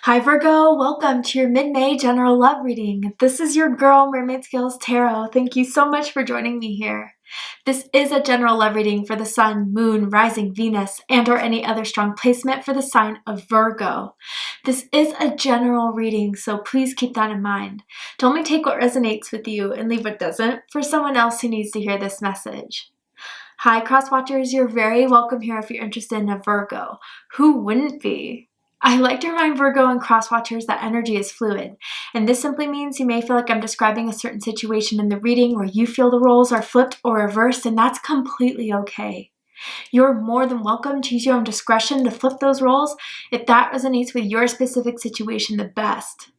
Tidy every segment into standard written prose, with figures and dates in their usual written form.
Hi Virgo, welcome to your mid-May general love reading. This is your girl Mermaid Skills Tarot. Thank you so much for joining me here. This is a general love reading for the Sun, Moon, Rising, Venus, and or any other strong placement for the sign of Virgo. This is a general reading, so please keep that in mind. To only take what resonates with you and leave what doesn't for someone else who needs to hear this message. Hi cross-watchers, you're very welcome here if you're interested in a Virgo. Who wouldn't be? I like to remind Virgo and cross-watchers that energy is fluid, and this simply means you may feel like I'm describing a certain situation in the reading where you feel the roles are flipped or reversed, and that's completely okay. You're more than welcome to use your own discretion to flip those roles if that resonates with your specific situation the best.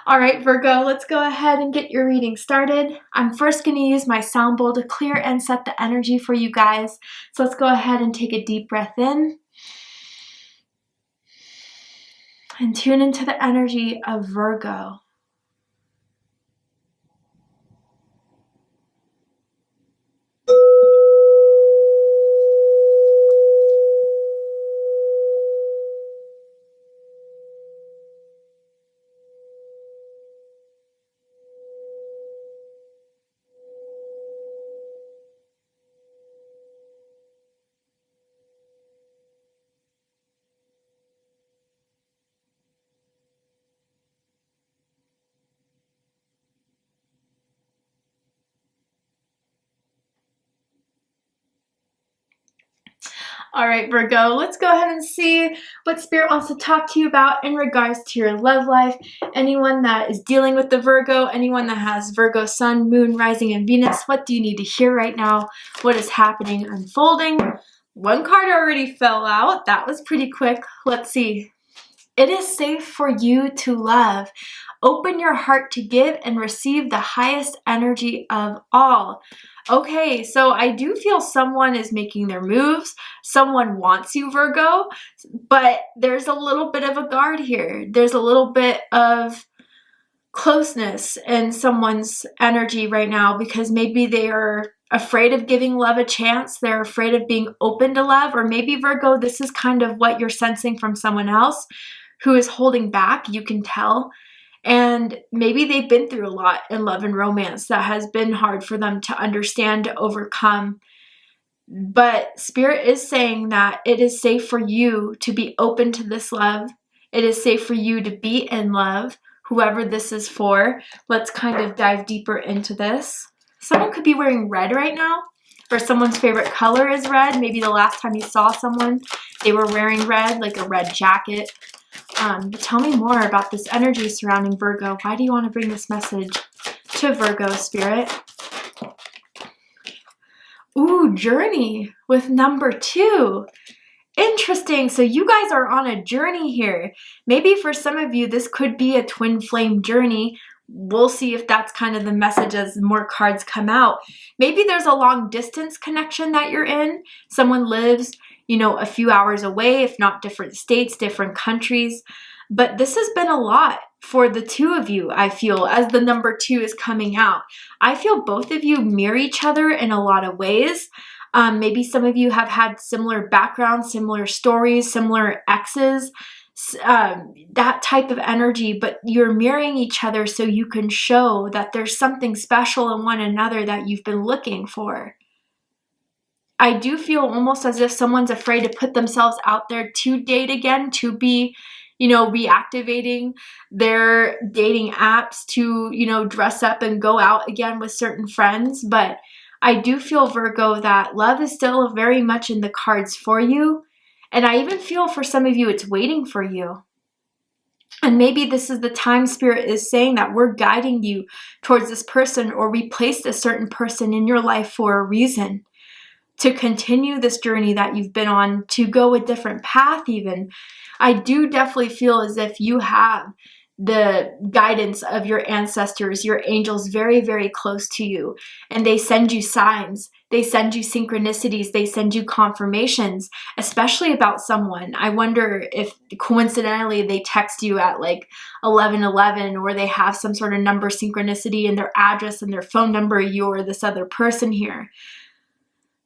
All right, Virgo, let's go ahead and get your reading started. I'm first going to use my sound bowl to clear and set the energy for you guys. So let's go ahead and take a deep breath in and tune into the energy of Virgo. All right, Virgo, let's go ahead and see what Spirit wants to talk to you about in regards to your love life. Anyone that is dealing with the Virgo, anyone that has Virgo Sun, Moon, Rising, and Venus, what do you need to hear right now? What is happening, unfolding? One card already fell out. That was pretty quick. Let's see. It is safe for you to love. Open your heart to give and receive the highest energy of all. Okay, so I do feel someone is making their moves. Someone wants you, Virgo, but there's a little bit of a guard here. There's a little bit of closeness in someone's energy right now because maybe they are afraid of giving love a chance. They're afraid of being open to love, or maybe, Virgo, this is kind of what you're sensing from someone else who is holding back, you can tell. And maybe they've been through a lot in love and romance that has been hard for them to understand, to overcome. But Spirit is saying that it is safe for you to be open to this love. It is safe for you to be in love, whoever this is for. Let's kind of dive deeper into this. Someone could be wearing red right now, or someone's favorite color is red. Maybe the last time you saw someone, they were wearing red, like a red jacket. But tell me more about this energy surrounding Virgo. Why do you want to bring this message to Virgo, Spirit? Ooh, journey with number 2. Interesting. So you guys are on a journey here. Maybe for some of you, this could be a twin flame journey. We'll see if that's kind of the message as more cards come out. Maybe there's a long distance connection that you're in. Someone lives, a few hours away, if not different states, different countries. But this has been a lot for the two of you, I feel, as the number 2 is coming out. I feel both of you mirror each other in a lot of ways. Maybe some of you have had similar backgrounds, similar stories, similar exes, that type of energy, but you're mirroring each other so you can show that there's something special in one another that you've been looking for. I do feel almost as if someone's afraid to put themselves out there to date again, to be, reactivating their dating apps, to, dress up and go out again with certain friends. But I do feel, Virgo, that love is still very much in the cards for you. And I even feel for some of you, it's waiting for you. And maybe this is the time Spirit is saying that we're guiding you towards this person, or we placed a certain person in your life for a reason. To continue this journey that you've been on, to go a different path even. I do definitely feel as if you have the guidance of your ancestors, your angels very, very close to you. And they send you signs. They send you synchronicities. They send you confirmations, especially about someone. I wonder if coincidentally they text you at like 11:11, or they have some sort of number synchronicity in their address and their phone number, you or this other person here.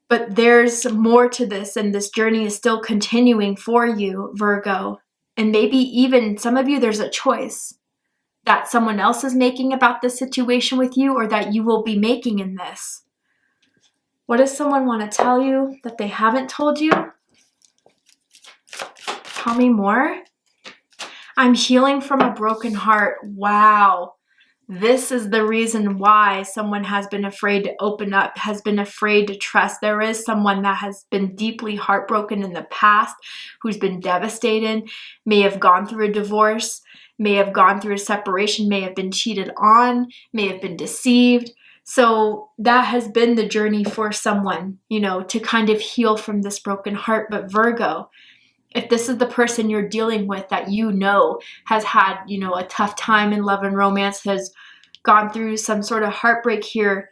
But there's more to this, and this journey is still continuing for you, Virgo. And maybe even some of you, there's a choice that someone else is making about this situation with you, or that you will be making in this. What does someone want to tell you that they haven't told you? Tell me more. I'm healing from a broken heart. Wow. This is the reason why someone has been afraid to open up, has been afraid to trust. There is someone that has been deeply heartbroken in the past, who's been devastated, may have gone through a divorce, may have gone through a separation, may have been cheated on, may have been deceived. So that has been the journey for someone, you know, to kind of heal from this broken heart. But Virgo, if this is the person you're dealing with that you know has had, you know, a tough time in love and romance, has gone through some sort of heartbreak here,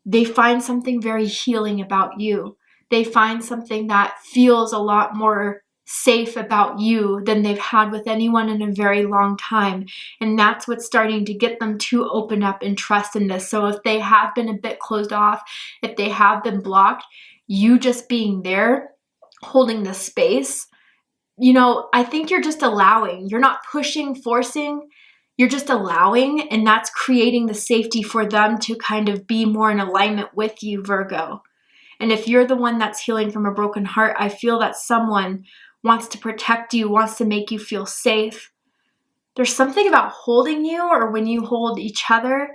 they find something very healing about you. They find something that feels a lot more safe about you than they've had with anyone in a very long time. And that's what's starting to get them to open up and trust in this. So if they have been a bit closed off, if they have been blocked, you just being there, holding the space, you know, I think you're just allowing. You're not pushing, forcing. You're just allowing, and that's creating the safety for them to kind of be more in alignment with you, Virgo. And if you're the one that's healing from a broken heart, I feel that someone wants to protect you, wants to make you feel safe. There's something about holding you, or when you hold each other.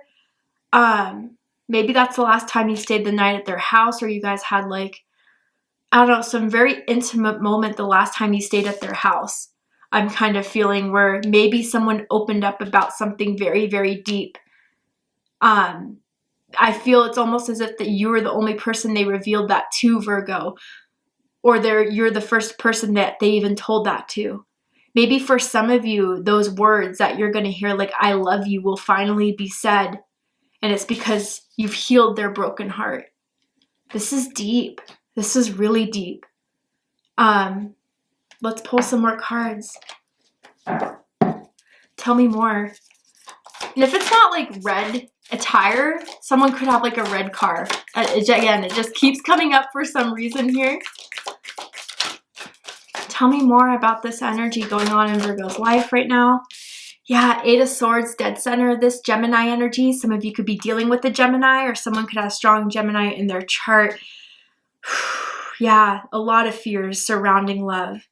Maybe that's the last time you stayed the night at their house, or you guys had like, I don't know, some very intimate moment the last time you stayed at their house. I'm kind of feeling where maybe someone opened up about something very, very deep. I feel it's almost as if that you were the only person they revealed that to, Virgo, or you're the first person that they even told that to. Maybe for some of you, those words that you're going to hear, like I love you, will finally be said, and it's because you've healed their broken heart. This is deep. This is really deep. Let's pull some more cards. Tell me more. And if it's not like red attire, someone could have like a red car. Again, it just keeps coming up for some reason here. Tell me more about this energy going on in Virgo's life right now. Yeah, Eight of Swords, dead center of this Gemini energy. Some of you could be dealing with a Gemini, or someone could have strong Gemini in their chart. Yeah, a lot of fears surrounding love.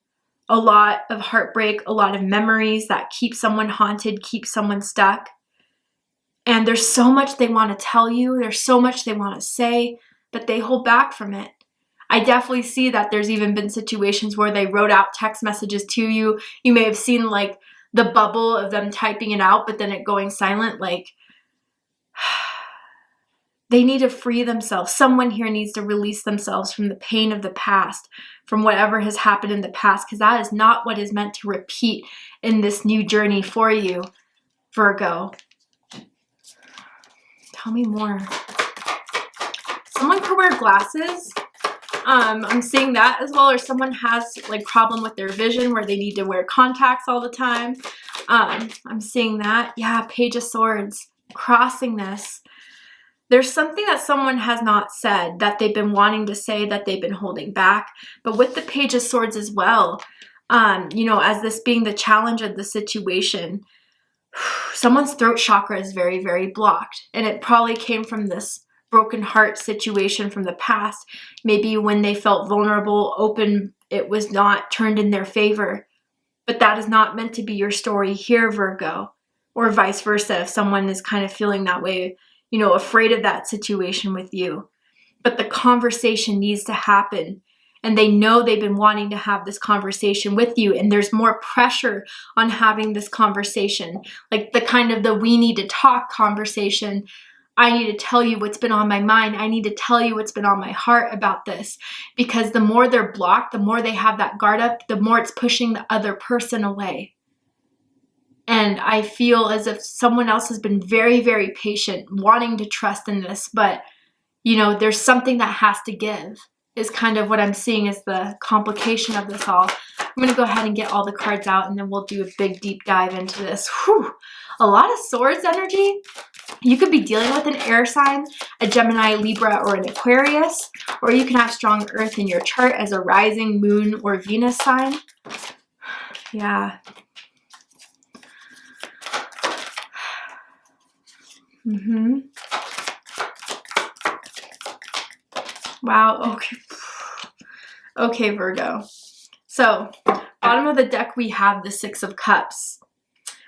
A lot of heartbreak, a lot of memories that keep someone haunted, keep someone stuck. And there's so much they want to tell you. There's so much they want to say, but they hold back from it. I definitely see that there's even been situations where they wrote out text messages to you. You may have seen like the bubble of them typing it out, but then it going silent. Like, they need to free themselves. Someone here needs to release themselves from the pain of the past, from whatever has happened in the past, because that is not what is meant to repeat in this new journey for you, Virgo. Tell me more. Someone could wear glasses. I'm seeing that as well, or someone has like problem with their vision where they need to wear contacts all the time. I'm seeing that. Yeah, Page of Swords, crossing this. There's something that someone has not said that they've been wanting to say, that they've been holding back. But with the Page of Swords as well, you know, as this being the challenge of the situation, someone's throat chakra is very, very blocked. And it probably came from this broken heart situation from the past. Maybe when they felt vulnerable, open, it was not turned in their favor. But that is not meant to be your story here, Virgo, or vice versa. If someone is kind of feeling that way, you know, afraid of that situation with you. But the conversation needs to happen. And they know they've been wanting to have this conversation with you. And there's more pressure on having this conversation. Like the kind of the we need to talk conversation. I need to tell you what's been on my mind. I need to tell you what's been on my heart about this. Because the more they're blocked, the more they have that guard up, the more it's pushing the other person away. And I feel as if someone else has been very, very patient, wanting to trust in this. But, you know, there's something that has to give, is kind of what I'm seeing as the complication of this all. I'm going to go ahead and get all the cards out, and then we'll do a big deep dive into this. Whew. A lot of Swords energy. You could be dealing with an air sign, a Gemini, Libra, or an Aquarius. Or you can have strong Earth in your chart as a rising, Moon, or Venus sign. Yeah. Wow, okay. Okay, Virgo. So, bottom of the deck, we have the Six of Cups.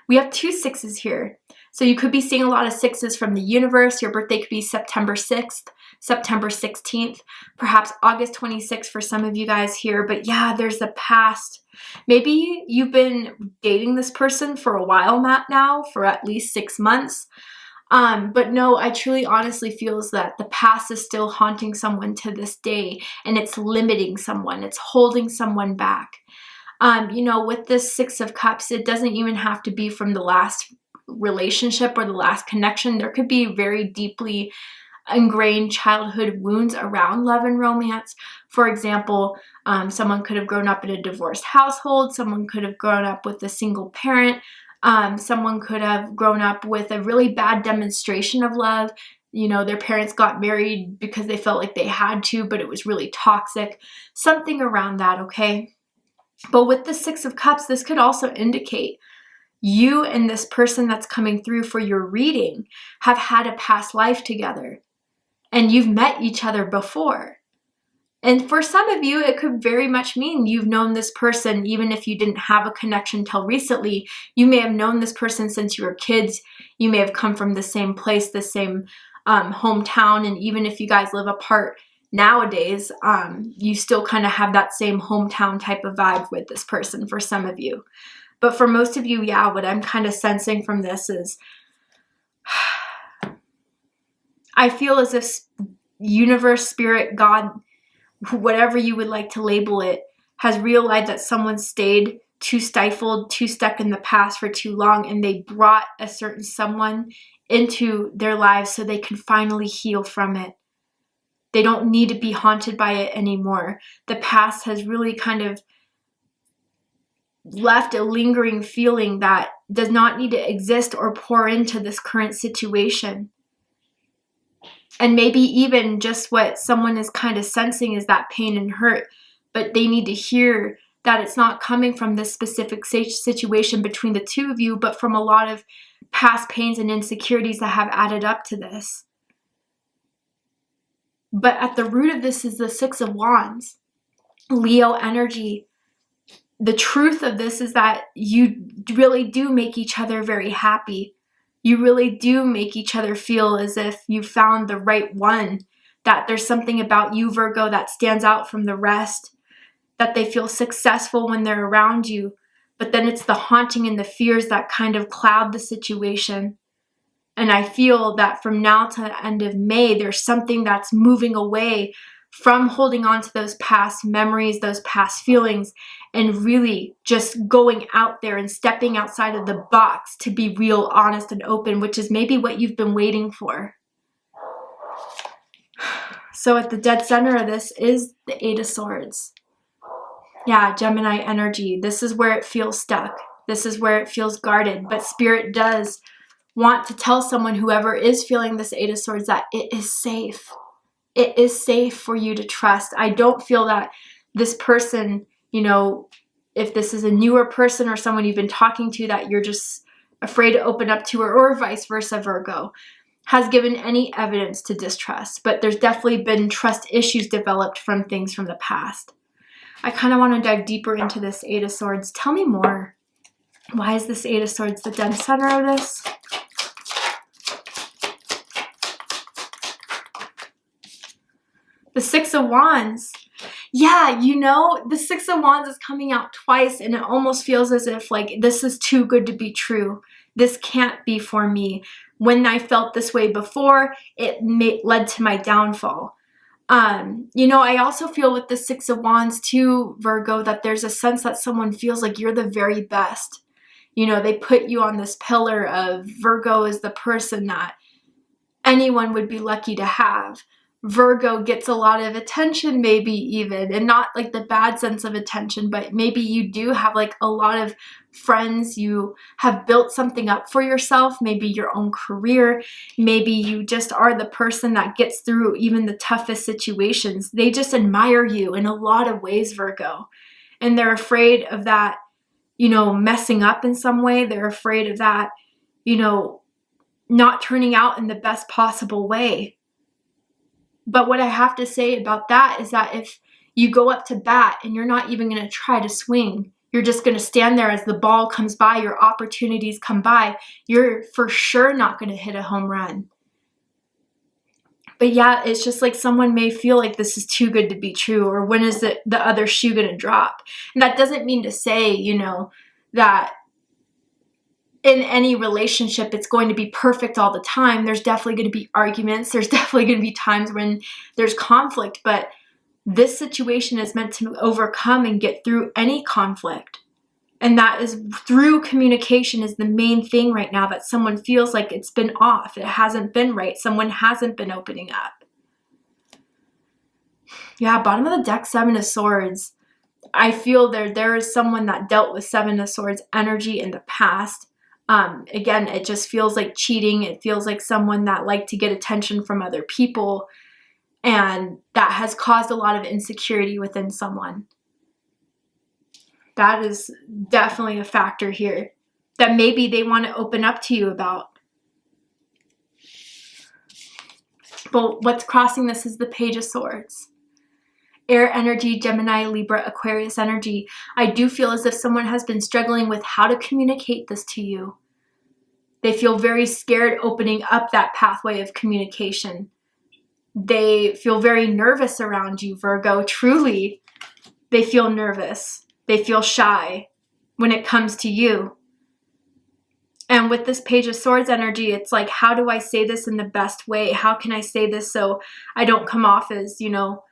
We have 2 sixes here. So you could be seeing a lot of sixes from the universe. Your birthday could be September 6th, September 16th, perhaps August 26th for some of you guys here. But yeah, there's the past. Maybe you've been dating this person for a while now, for at least 6 months. But no, I truly honestly feels that the past is still haunting someone to this day, and it's limiting someone. It's holding someone back. You know, with this Six of Cups, it doesn't even have to be from the last relationship or the last connection. There could be very deeply ingrained childhood wounds around love and romance. For example, someone could have grown up in a divorced household. Someone could have grown up with a single parent. Someone could have grown up with a really bad demonstration of love. You know, their parents got married because they felt like they had to, but it was really toxic. Something around that, okay? But with the Six of Cups, this could also indicate you and this person that's coming through for your reading have had a past life together, and you've met each other before. And for some of you, it could very much mean you've known this person even if you didn't have a connection till recently. You may have known this person since you were kids. You may have come from the same place, the same hometown, and even if you guys live apart nowadays, you still kind of have that same hometown type of vibe with this person for some of you. But for most of you, yeah, what I'm kind of sensing from this is I feel as if universe, spirit, God, whatever you would like to label it, has realized that someone stayed too stifled, too stuck in the past for too long, and they brought a certain someone into their lives so they can finally heal from it. They don't need to be haunted by it anymore. The past has really kind of left a lingering feeling that does not need to exist or pour into this current situation. And maybe even just what someone is kind of sensing is that pain and hurt, but they need to hear that it's not coming from this specific situation between the two of you, but from a lot of past pains and insecurities that have added up to this. But at the root of this is the Six of Wands, Leo energy. The truth of this is that you really do make each other very happy. You really do make each other feel as if you found the right one, that there's something about you, Virgo, that stands out from the rest, that they feel successful when they're around you. But then it's the haunting and the fears that kind of cloud the situation. And I feel that from now to the end of May, there's something that's moving away from holding on to those past memories, those past feelings, and really just going out there and stepping outside of the box to be real, honest, and open, which is maybe what you've been waiting for. So at the dead center of this is the Eight of Swords. Yeah, Gemini energy. This is where it feels stuck. This is where it feels guarded. But Spirit does want to tell someone, whoever is feeling this Eight of Swords, that it is safe. It is safe for you to trust. I don't feel that this person, you know, if this is a newer person or someone you've been talking to that you're just afraid to open up to, or vice versa, Virgo, has given any evidence to distrust. But there's definitely been trust issues developed from things from the past. I kind of want to dive deeper into this Eight of Swords. Tell me more. Why is this Eight of Swords the dead center of this? The Six of Wands. Yeah, you know, the Six of Wands is coming out twice, and it almost feels as if, like, this is too good to be true. This can't be for me. When I felt this way before, it led to my downfall. You know, I also feel with the Six of Wands too, Virgo, that there's a sense that someone feels like you're the very best. You know, they put you on this pillar of Virgo is the person that anyone would be lucky to have. Virgo gets a lot of attention, maybe even, and not like the bad sense of attention, but maybe you do have like a lot of friends. You have built something up for yourself, maybe your own career. Maybe you just are the person that gets through even the toughest situations. They just admire you in a lot of ways, Virgo, and they're afraid of that, you know, messing up in some way. They're afraid of that, you know, not turning out in the best possible way. But what I have to say about that is that if you go up to bat and you're not even going to try to swing, you're just going to stand there as the ball comes by, your opportunities come by, you're for sure not going to hit a home run. But yeah, it's just like someone may feel like this is too good to be true, or when is the other shoe going to drop? And that doesn't mean to say, you know, that in any relationship it's going to be perfect all the time. There's definitely going to be arguments. There's definitely going to be times when there's conflict, but this situation is meant to overcome and get through any conflict. And that is through communication is the main thing right now, that someone feels like it's been off. It hasn't been right. Someone hasn't been opening up. Yeah, bottom of the deck, Seven of Swords. I feel there is someone that dealt with Seven of Swords energy in the past. Again, it just feels like cheating. It feels like someone that liked to get attention from other people. And that has caused a lot of insecurity within someone. That is definitely a factor here that maybe they want to open up to you about. But what's crossing this is the Page of Swords. Air energy, Gemini, Libra, Aquarius energy. I do feel as if someone has been struggling with how to communicate this to you. They feel very scared opening up that pathway of communication. They feel very nervous around you, Virgo. Truly, they feel nervous. They feel shy when it comes to you. And with this Page of Swords energy, it's like, how do I say this in the best way? How can I say this so I don't come off as, you know,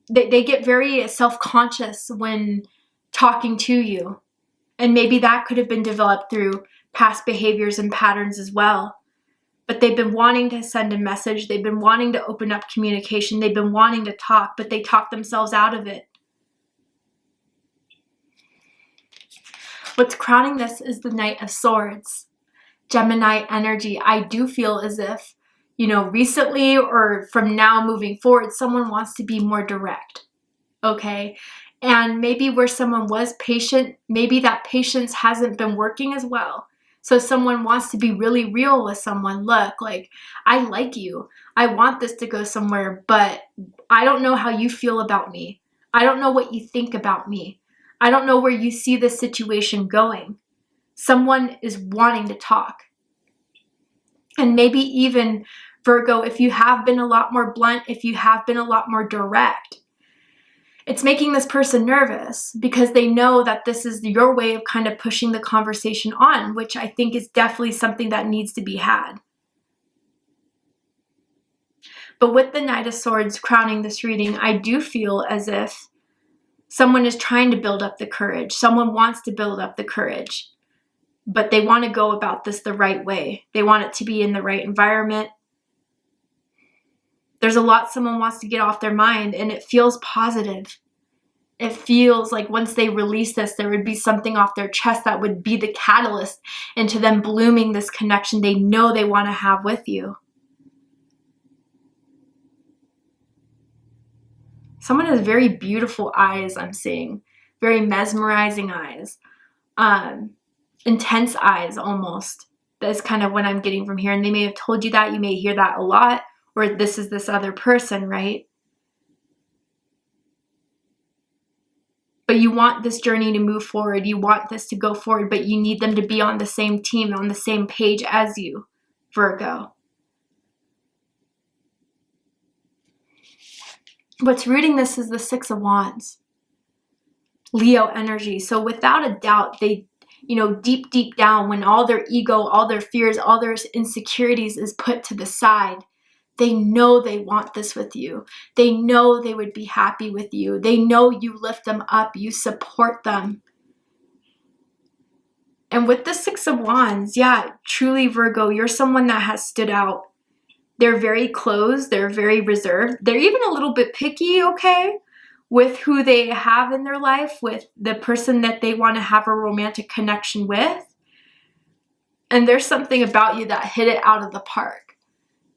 they get very self-conscious when talking to you. And maybe that could have been developed through past behaviors and patterns as well. But they've been wanting to send a message. They've been wanting to open up communication. They've been wanting to talk, but they talk themselves out of it. What's crowning this is the Knight of Swords. Gemini energy. I do feel as if, you know, recently or from now moving forward, someone wants to be more direct. Okay? And maybe where someone was patient, maybe that patience hasn't been working as well. So someone wants to be really real with someone. Look, like, I like you. I want this to go somewhere, but I don't know how you feel about me. I don't know what you think about me. I don't know where you see this situation going. Someone is wanting to talk. And maybe even, Virgo, if you have been a lot more blunt, if you have been a lot more direct, it's making this person nervous because they know that this is your way of kind of pushing the conversation on, which I think is definitely something that needs to be had. But with the Knight of Swords crowning this reading, I do feel as if someone is trying to build up the courage. Someone wants to build up the courage, but they want to go about this the right way. They want it to be in the right environment. There's a lot someone wants to get off their mind, and it feels positive. It feels like once they release this, there would be something off their chest that would be the catalyst into them blooming this connection they know they want to have with you. Someone has very beautiful eyes, I'm seeing. Very mesmerizing eyes. Intense eyes, almost. That's kind of what I'm getting from here. And they may have told you that. You may hear that a lot. Or this is this other person, right? But you want this journey to move forward. You want this to go forward, but you need them to be on the same team, on the same page as you, Virgo. What's rooting this is the Six of Wands. Leo energy. So without a doubt, they, you know, deep down, when all their ego, all their fears, all their insecurities is put to the side, they know they want this with you. They know they would be happy with you. They know you lift them up. You support them. And with the Six of Wands, yeah, truly, Virgo, you're someone that has stood out. They're very closed. They're very reserved. They're even a little bit picky, okay, with who they have in their life, with the person that they want to have a romantic connection with. And there's something about you that hit it out of the park.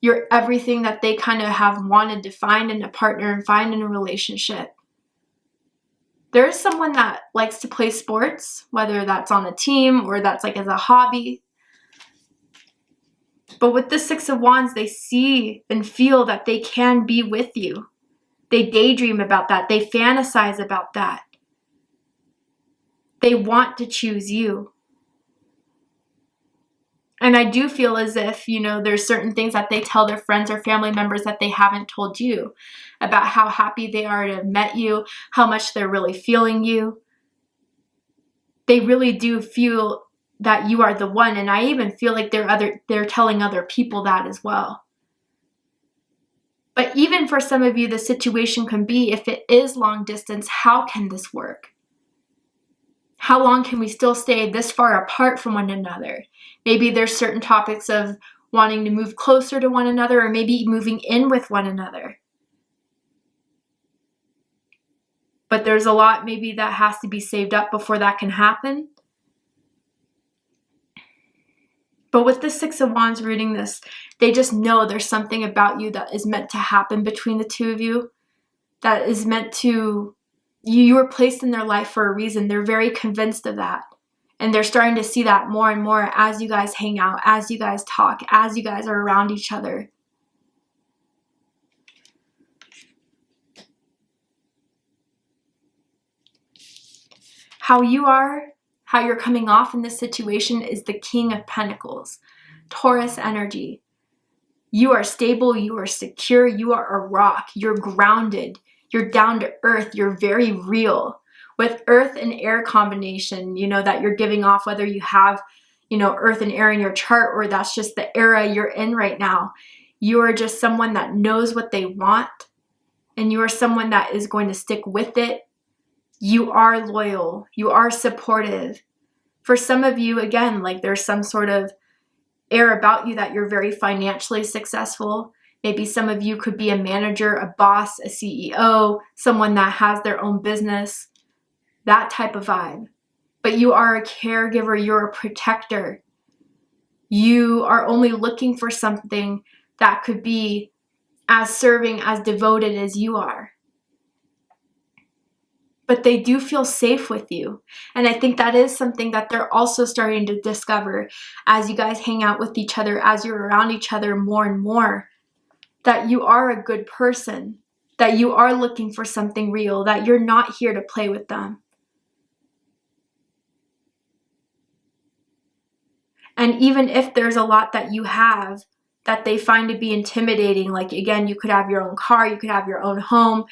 You're everything that they kind of have wanted to find in a partner and find in a relationship. There's someone that likes to play sports, whether that's on a team or that's like as a hobby. But with the Six of Wands, they see and feel that they can be with you. They daydream about that. They fantasize about that. They want to choose you. And I do feel as if, there's certain things that they tell their friends or family members that they haven't told you about how happy they are to have met you, how much they're really feeling you. They really do feel that you are the one. And I even feel like they're telling other people that as well. But even for some of you, the situation can be, if it is long distance, how can this work? How long can we still stay this far apart from one another? Maybe there's certain topics of wanting to move closer to one another, or maybe moving in with one another. But there's a lot maybe that has to be saved up before that can happen. But with the Six of Wands reading this, they just know there's something about you that is meant to happen between the two of you, that is meant to, you were placed in their life for a reason. They're very convinced of that. And they're starting to see that more and more as you guys hang out, as you guys talk, as you guys are around each other. How you're coming off in this situation is the King of Pentacles, Taurus energy. You are stable, you are secure, you are a rock, you're grounded, you're down to earth, you're very real. With earth and air combination, that you're giving off, whether you have, earth and air in your chart, or that's just the era you're in right now. You are just someone that knows what they want, and you are someone that is going to stick with it. You are loyal, you are supportive. For some of you, again, like there's some sort of air about you that you're very financially successful. Maybe some of you could be a manager, a boss, a CEO, someone that has their own business, that type of vibe. But you are a caregiver, you're a protector. You are only looking for something that could be as serving, as devoted as you are. But they do feel safe with you. And I think that is something that they're also starting to discover as you guys hang out with each other, as you're around each other more and more, that you are a good person, that you are looking for something real, that you're not here to play with them. And even if there's a lot that you have that they find to be intimidating, like again, you could have your own car, you could have your own home,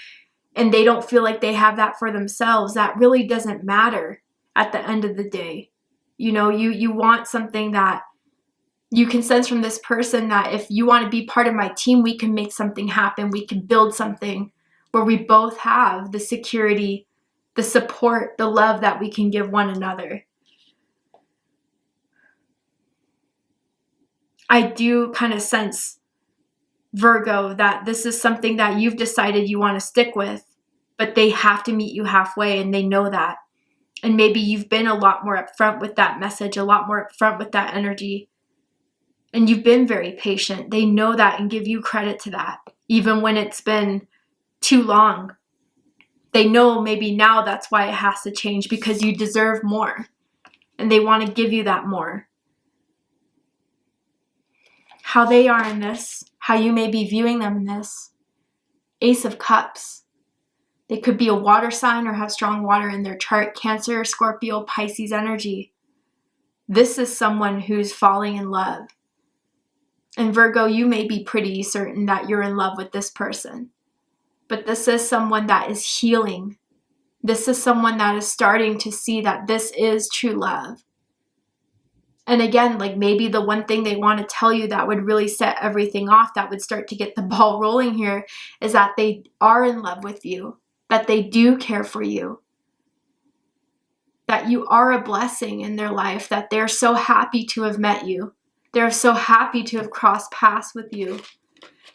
and they don't feel like they have that for themselves, that really doesn't matter at the end of the day. You want something that you can sense from this person, that if you want to be part of my team, we can make something happen. We can build something where we both have the security, the support, the love that we can give one another. I do kind of sense, Virgo, that this is something that you've decided you want to stick with, but they have to meet you halfway, and they know that. And maybe you've been a lot more upfront with that message, a lot more upfront with that energy, and you've been very patient. They know that and give you credit to that, even when it's been too long. They know maybe now that's why it has to change, because you deserve more, and they want to give you that more. How they are in this, how you may be viewing them in this. Ace of Cups. They could be a water sign or have strong water in their chart. Cancer, Scorpio, Pisces energy. This is someone who's falling in love. And Virgo, you may be pretty certain that you're in love with this person. But this is someone that is healing. This is someone that is starting to see that this is true love. And again, like maybe the one thing they want to tell you that would really set everything off, that would start to get the ball rolling here, is that they are in love with you, that they do care for you, that you are a blessing in their life, that they're so happy to have met you. They're so happy to have crossed paths with you.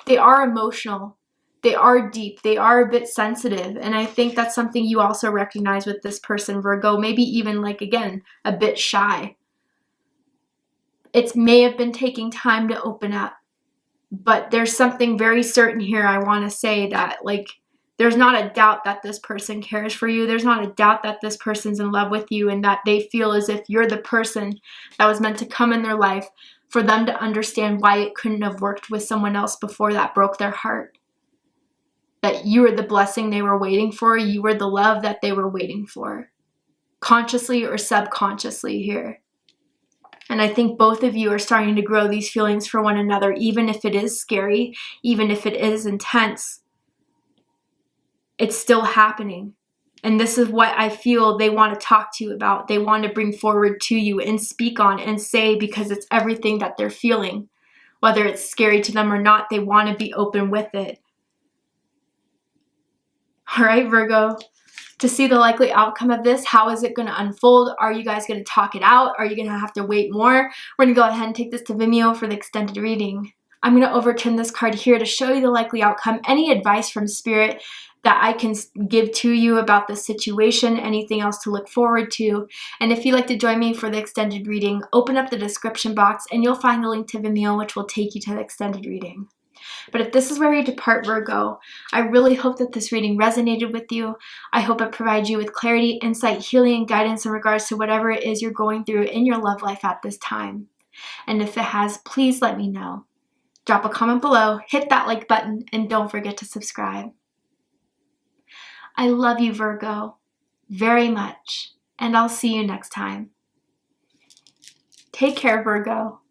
They are emotional. They are deep. They are a bit sensitive. And I think that's something you also recognize with this person, Virgo, maybe even like, again, a bit shy. It may have been taking time to open up, but there's something very certain here. I want to say that, like, there's not a doubt that this person cares for you. There's not a doubt that this person's in love with you, and that they feel as if you're the person that was meant to come in their life for them to understand why it couldn't have worked with someone else before that broke their heart. That you were the blessing they were waiting for. You were the love that they were waiting for. Consciously or subconsciously here. And I think both of you are starting to grow these feelings for one another, even if it is scary, even if it is intense. It's still happening. And this is what I feel they want to talk to you about. They want to bring forward to you and speak on and say, because it's everything that they're feeling. Whether it's scary to them or not, they want to be open with it. All right, Virgo. To see the likely outcome of this, how is it going to unfold? Are you guys going to talk it out? Are you going to have to wait more? We're going to go ahead and take this to Vimeo for the extended reading. I'm going to overturn this card here to show you the likely outcome. Any advice from Spirit that I can give to you about the situation, anything else to look forward to. And if you'd like to join me for the extended reading, open up the description box and you'll find the link to Vimeo, which will take you to the extended reading. But if this is where you depart, Virgo, I really hope that this reading resonated with you. I hope it provides you with clarity, insight, healing, and guidance in regards to whatever it is you're going through in your love life at this time. And if it has, please let me know. Drop a comment below, hit that like button, and don't forget to subscribe. I love you, Virgo, very much, and I'll see you next time. Take care, Virgo.